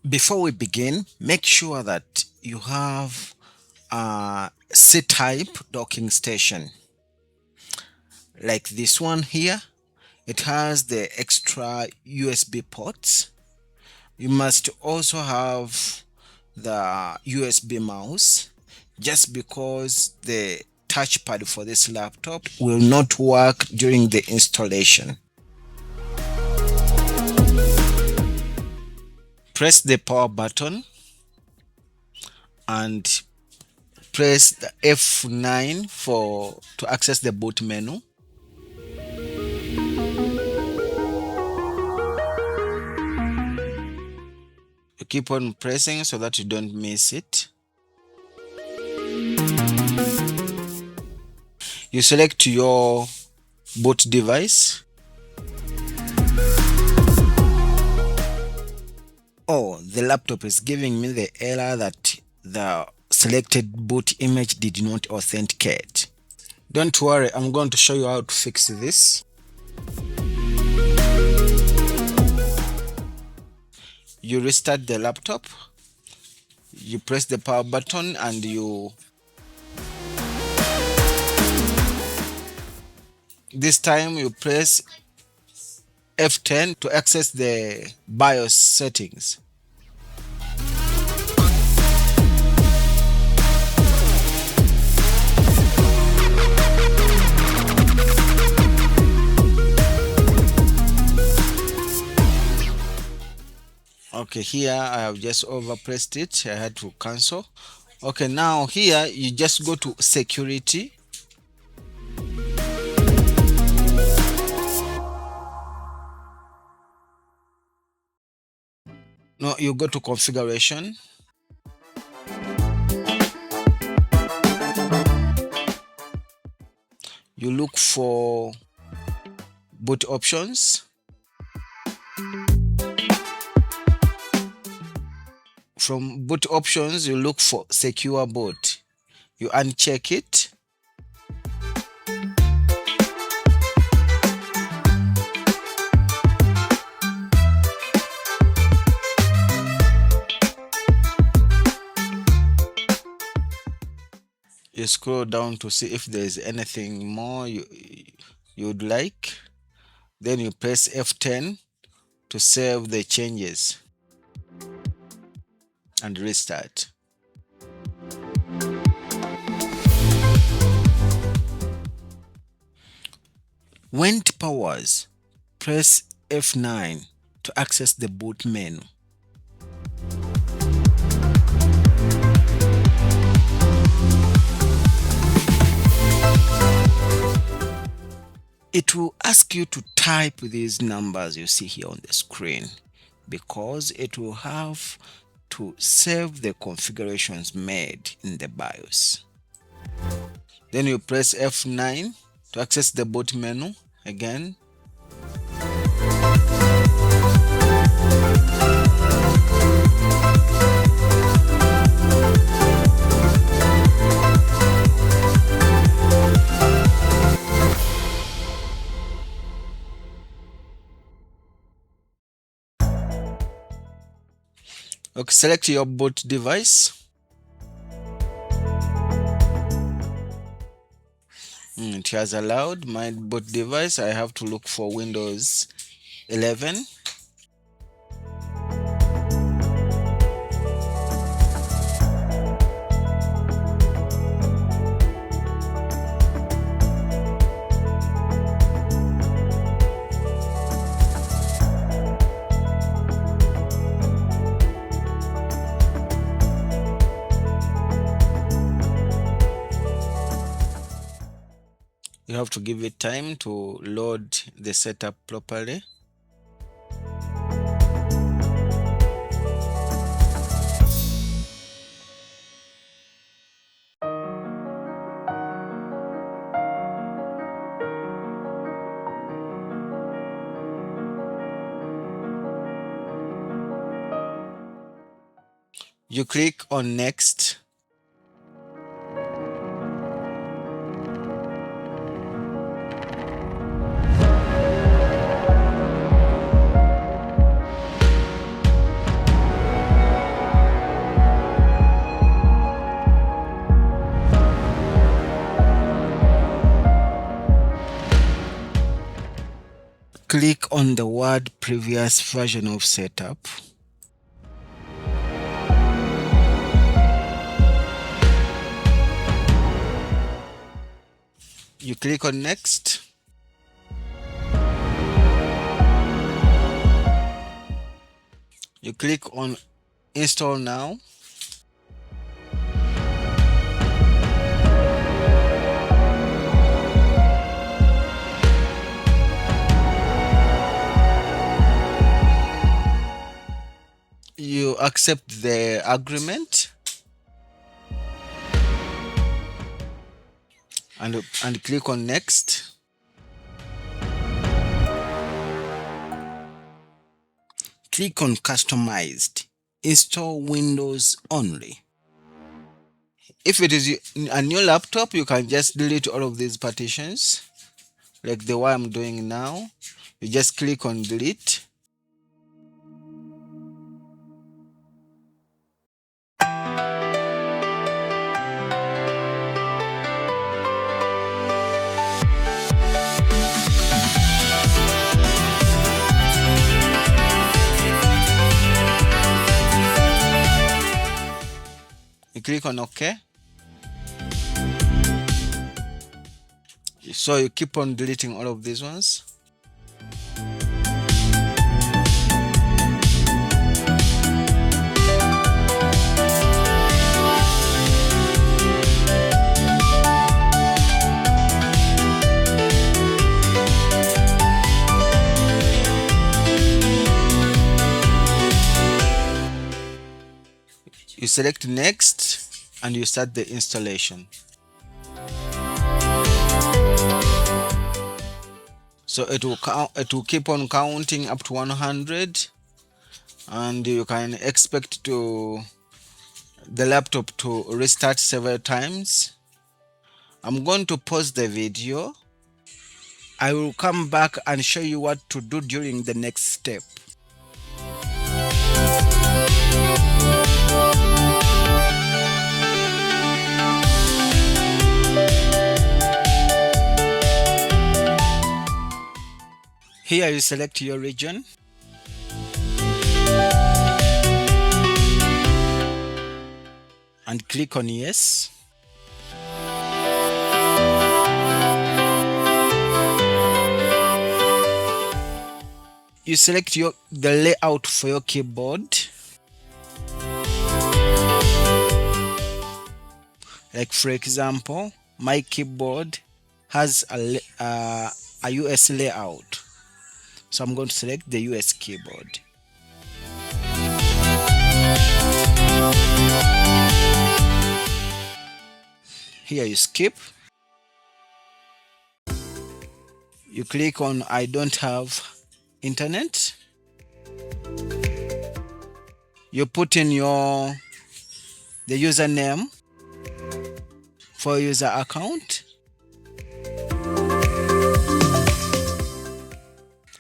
Before we begin, make sure that you have a C-type docking station like this one here. It has the extra USB ports. You must also have the USB mouse, just because the touchpad for this laptop will not work during the installation. Press the power button and press the F9 to access the boot menu. You keep on pressing so that you don't miss it. You select your boot device. Oh, the laptop is giving me the error that the selected boot image did not authenticate. Don't worry, I'm going to show you how to fix this. You restart the laptop, you press the power button and this time you press F10 to access the BIOS settings. Okay, here I have just overpressed it. I had to cancel. Okay, now here you just go to security. No, you go to configuration. You look for boot options. From boot options, you look for secure boot. You uncheck it. You scroll down to see if there is anything more you'd like. Then you press F10 to save the changes and restart. When it powers, press F9 to access the boot menu. It will ask you to type these numbers you see here on the screen, because it will have to save the configurations made in the BIOS. Then you press F9 to access the boot menu again. Okay, select your boot device. It has allowed my boot device. I have to look for Windows 11. You have to give it time to load the setup properly. You click on next. click on the word previous version of setup. You click on next. You click on install now. You accept the agreement and click on next. Click on customized. Install Windows only. If it is a new laptop, you can just delete all of these partitions like the way I'm doing now. You just click on delete. You click on OK. So you keep on deleting all of these ones. You select next and you start the installation. So it will keep on counting up to 100, and you can expect the laptop to restart several times. I'm going to pause the video. I will come back and show you what to do during the next step. Here you select your region. And click on yes. You select the layout for your keyboard. Like for example, my keyboard has a US layout. So I'm going to select the US keyboard. Here you skip. You click on I don't have internet. You put in the username for user account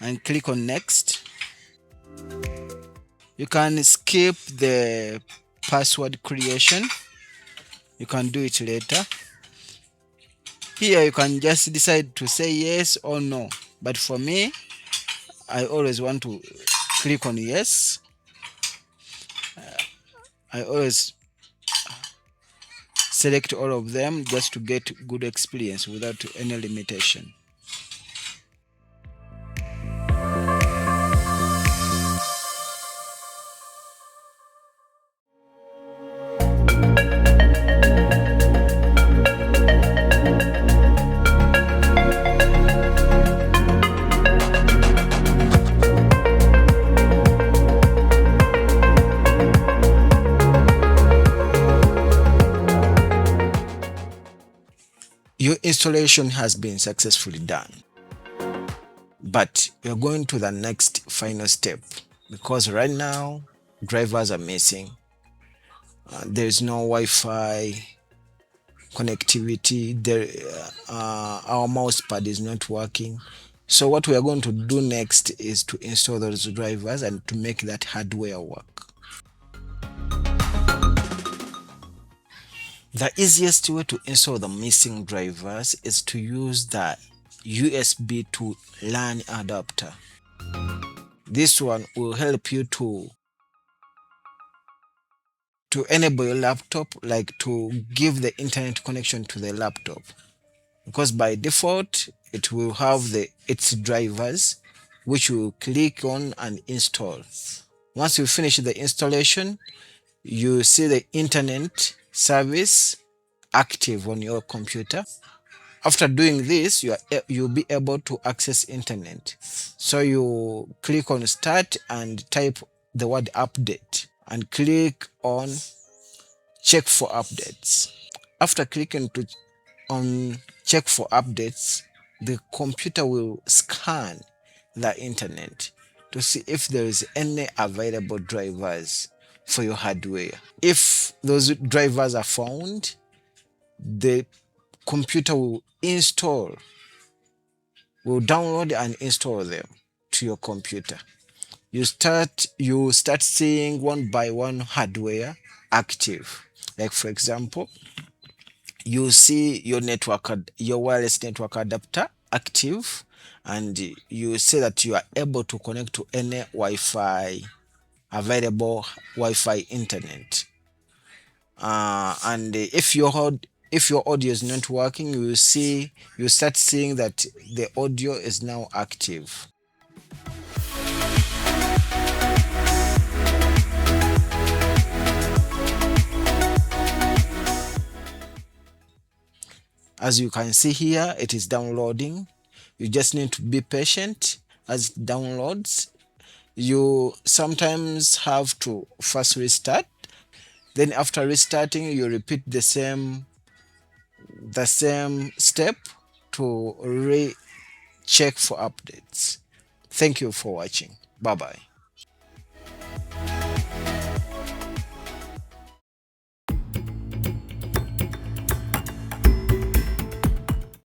and click on next. You can skip the password creation. You can do it later. Here you can just decide to say yes or no, but for me I always want to click on yes. I always select all of them just to get good experience without any limitation. Your installation has been successfully done, but we're going to the next final step because right now drivers are missing. There is no Wi-Fi connectivity. Our mouse pad is not working. So what we are going to do next is to install those drivers and to make that hardware work. The easiest way to install the missing drivers is to use the USB to LAN adapter. This one will help you to enable your laptop, like to give the internet connection to the laptop, because by default it will have its drivers, which you will click on and install. Once you finish the installation, you see the internet service active on your computer. After doing this, you'll be able to access internet. So you click on start and type the word update and click on check for updates. After clicking on check for updates, the computer will scan the internet to see if there is any available drivers for your hardware. If those drivers are found, the computer will download and install them to your computer. You start seeing one by one hardware active. Like for example, you see your wireless network adapter active, and you say that you are able to connect to any available Wi-Fi internet. And if your audio is not working, you start seeing that the audio is now active. As you can see here, it is downloading. You just need to be patient as it downloads. You sometimes have to first restart, then after restarting you repeat the same step to check for updates. Thank you for watching. Bye bye.